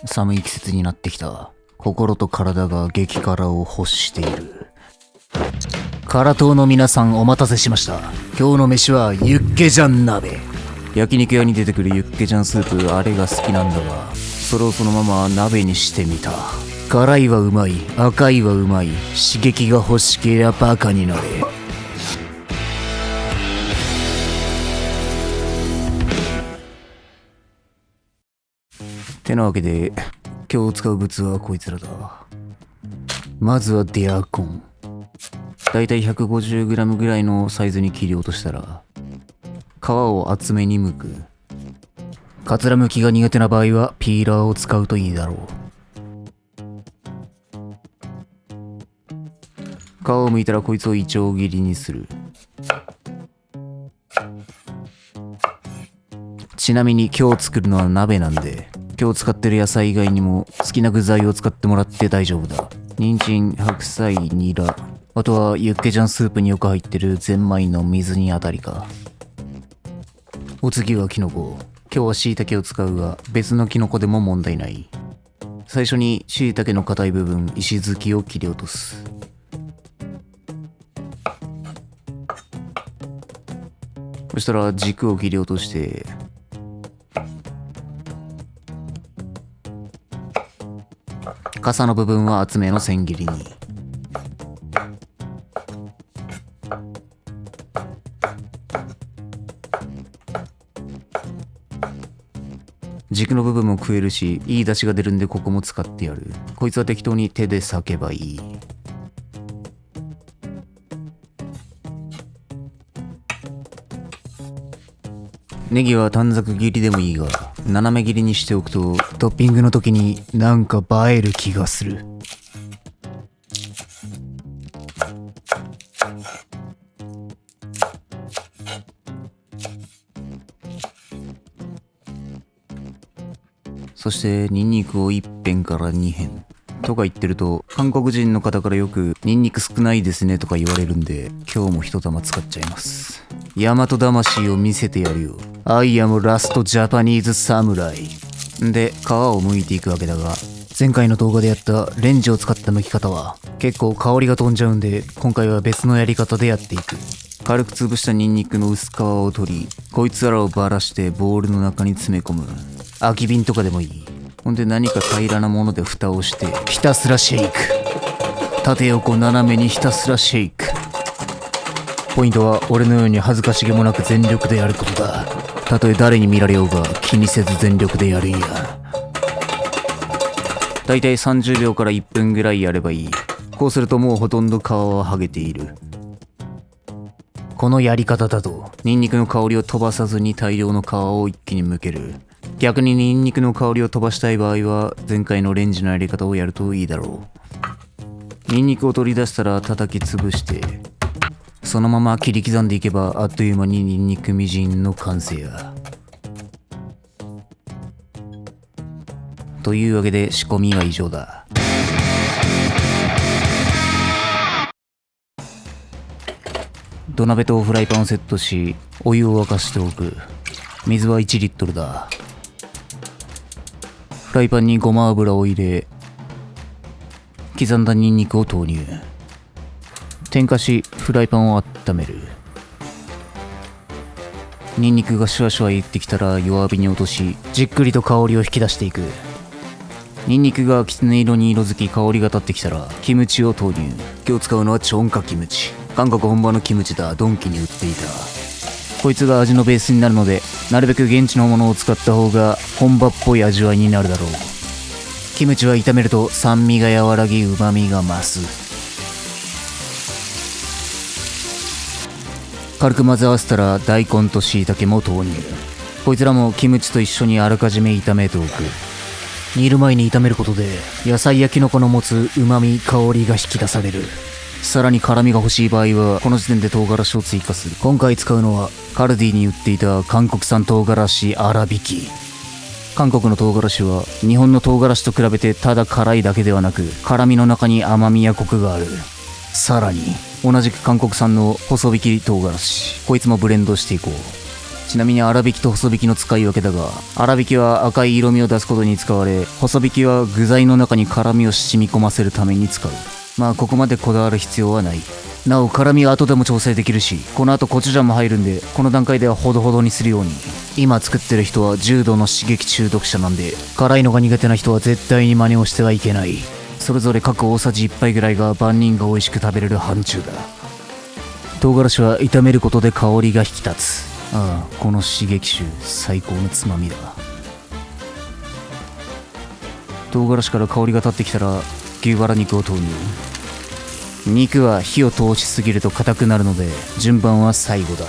寒い季節になってきた。心と体が激辛を欲している。辛党の皆さんお待たせしました。今日の飯はユッケジャン鍋。焼肉屋に出てくるユッケジャンスープ、あれが好きなんだが、それをそのまま鍋にしてみた。辛いはうまい、赤いはうまい、刺激が欲しけりゃバカになれ。てなわけで、今日使う物はこいつらだ。まずはデアコン。だいたい 150g ぐらいのサイズに切り落としたら、皮を厚めに剥く。かつら剥きが苦手な場合はピーラーを使うといいだろう。皮を剥いたらこいつをイチョウ切りにする。ちなみに今日作るのは鍋なんで、今日使ってる野菜以外にも好きな具材を使ってもらって大丈夫だ。人参、白菜、ニラ、あとはユッケジャンスープによく入ってるゼンマイの水煮あたりか。お次はキノコ。今日は椎茸を使うが、別のキノコでも問題ない。最初に椎茸の硬い部分、石突きを切り落とす。そしたら軸を切り落として、傘の部分は厚めの千切りに。軸の部分も食えるし、いい出汁が出るんでここも使ってやる。こいつは適当に手で裂けばいい。ネギは短冊切りでもいいが、斜め切りにしておくとトッピングの時になんか映える気がする。そしてニンニクを1片から2片とか言ってると、韓国人の方からよくニンニク少ないですねとか言われるんで、今日も一玉使っちゃいます。大和魂を見せてやるよ。アイアムラストジャパニーズサムライで、皮を剥いていくわけだが、前回の動画でやったレンジを使った剥き方は結構香りが飛んじゃうんで、今回は別のやり方でやっていく。軽く潰したニンニクの薄皮を取り、こいつらをばらしてボウルの中に詰め込む。空き瓶とかでもいい。ほんで何か平らなもので蓋をしてひたすらシェイク。縦横斜めにひたすらシェイク。ポイントは俺のように恥ずかしげもなく全力でやることだ。たとえ誰に見られようが気にせず全力でやるんや。だいたい30秒から1分ぐらいやればいい。こうするともうほとんど皮は剥げている。このやり方だとニンニクの香りを飛ばさずに大量の皮を一気に剥ける。逆にニンニクの香りを飛ばしたい場合は前回のレンジのやり方をやるといいだろう。ニンニクを取り出したら叩き潰して、そのまま切り刻んでいけばあっという間にニンニクみじんの完成や。というわけで仕込みは以上だ。土鍋とフライパンをセットし、お湯を沸かしておく。水は1リットルだ。フライパンにごま油を入れ、刻んだニンニクを投入。点火し、フライパンを温める。ニンニクがシュワシュワいってきたら弱火に落とし、じっくりと香りを引き出していく。ニンニクがきつね色に色づき香りが立ってきたらキムチを投入。今日使うのはチョンカキムチ。韓国本場のキムチだ。ドンキに売っていた。こいつが味のベースになるので、なるべく現地のものを使った方が本場っぽい味わいになるだろう。キムチは炒めると酸味が和らぎ旨味が増す。軽く混ぜ合わせたら大根と椎茸も投入。こいつらもキムチと一緒にあらかじめ炒めておく。煮る前に炒めることで野菜やキノコの持つ旨味香りが引き出される。さらに辛みが欲しい場合はこの時点で唐辛子を追加する。今回使うのはカルディに売っていた韓国産唐辛子粗挽き。韓国の唐辛子は日本の唐辛子と比べてただ辛いだけではなく、辛みの中に甘みやコクがある。さらに同じく韓国産の細挽き唐辛子、こいつもブレンドしていこう。ちなみに粗挽きと細挽きの使い分けだが、粗挽きは赤い色味を出すことに使われ、細挽きは具材の中に辛みを染み込ませるために使う。まあここまでこだわる必要はない。なお辛みは後でも調整できるし、この後コチュジャンも入るんで、この段階ではほどほどにするように。今作ってる人は重度の刺激中毒者なんで、辛いのが苦手な人は絶対に真似をしてはいけない。それぞれ各大さじ1杯ぐらいが万人が美味しく食べれる範疇だ。唐辛子は炒めることで香りが引き立つ。ああ、この刺激臭最高のつまみだ。唐辛子から香りが立ってきたら牛バラ肉を投入。肉は火を通しすぎると硬くなるので順番は最後だ。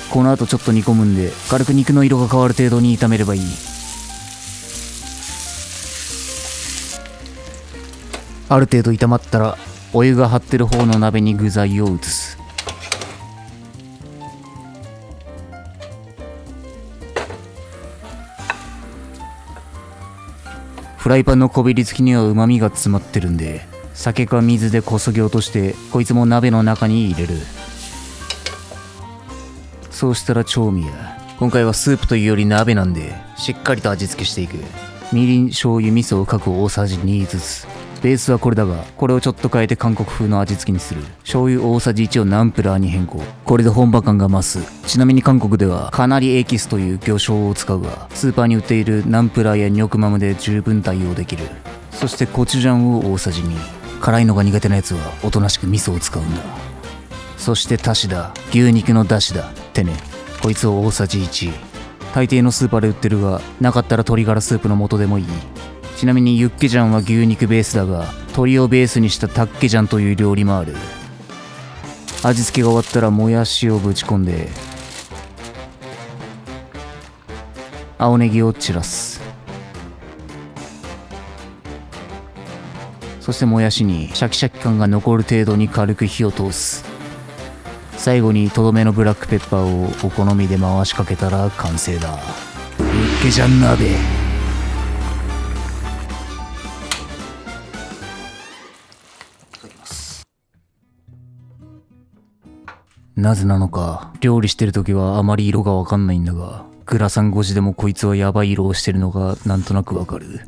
この後ちょっと煮込むんで軽く肉の色が変わる程度に炒めればいい。ある程度炒まったらお湯が張ってる方の鍋に具材を移す。フライパンのこびりつきには旨味が詰まってるんで、酒か水でこそぎ落としてこいつも鍋の中に入れる。そうしたら調味や。今回はスープというより鍋なんでしっかりと味付けしていく。みりん、醤油、味噌を各大さじ2ずつ。ベースはこれだが、これをちょっと変えて韓国風の味付けにする。醤油大さじ1をナンプラーに変更。これで本場感が増す。ちなみに韓国ではカナリエキスという魚醤を使うが、スーパーに売っているナンプラーやニョクマムで十分対応できる。そしてコチュジャンを大さじ2。辛いのが苦手なやつはおとなしく味噌を使うんだ。そしてタシだ。牛肉の出汁だってね。こいつを大さじ1。大抵のスーパーで売ってるが、なかったら鶏ガラスープの素でもいい。ちなみにユッケジャンは牛肉ベースだが、鶏をベースにしたタッケジャンという料理もある。味付けが終わったらもやしをぶち込んで、青ネギを散らす。そしてもやしにシャキシャキ感が残る程度に軽く火を通す。最後にとどめのブラックペッパーをお好みで回しかけたら完成だ。ユッケジャン鍋。なぜなのか料理してる時はあまり色がわかんないんだが、グラサン越しでもこいつはヤバい色をしてるのがなんとなくわかる。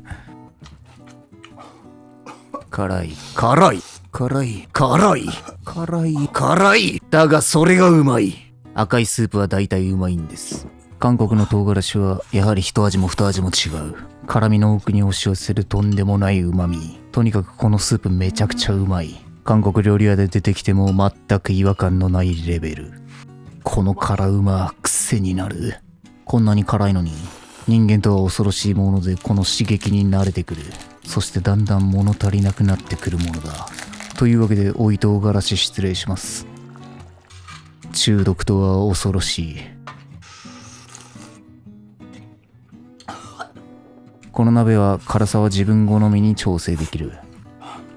辛い辛い辛い辛い辛い辛いだがそれがうまい。赤いスープは大体うまいんです。韓国の唐辛子はやはり一味も二味も違う。辛みの奥に押し寄せるとんでもない旨味。とにかくこのスープめちゃくちゃうまい。韓国料理屋で出てきても全く違和感のないレベル。この辛うま癖になる。こんなに辛いのに人間とは恐ろしいもので、この刺激に慣れてくる。そしてだんだん物足りなくなってくるものだ。というわけでおい唐辛子失礼します。中毒とは恐ろしい。この鍋は辛さは自分好みに調整できる。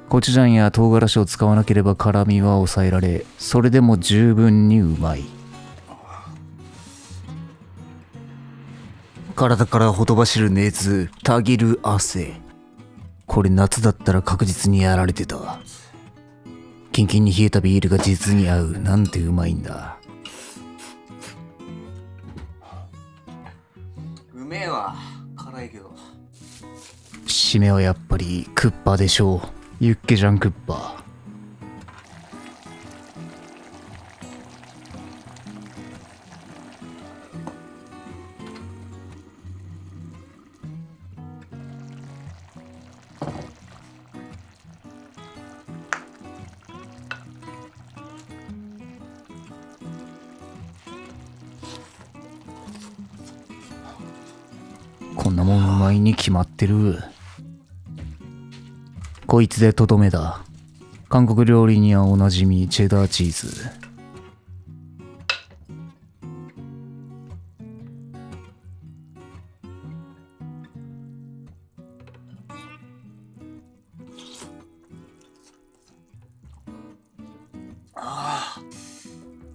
コチュジャンや唐辛子を使わなければ辛みは抑えられ、それでも十分にうまい。体からほとばしる熱、たぎる汗。これ夏だったら確実にやられてた。キンキンに冷えたビールが実に合う。なんてうまいんだ。うめえわ。辛いけど。締めはやっぱりクッパでしょう。ユッケジャンクッパ。こんなもんうまいに決まってる。こいつでとどめだ。韓国料理にはおなじみチェダーチーズ。あ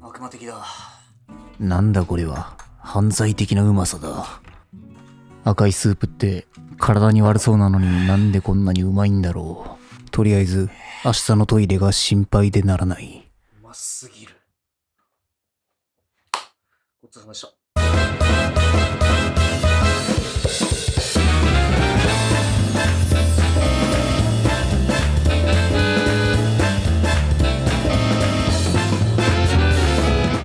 あ、悪魔的だ。なんだこれは。犯罪的なうまさだ。赤いスープって体に悪そうなのになんでこんなにうまいんだろう。とりあえず明日のトイレが心配でならない。うますぎる。ごちそうさまでした。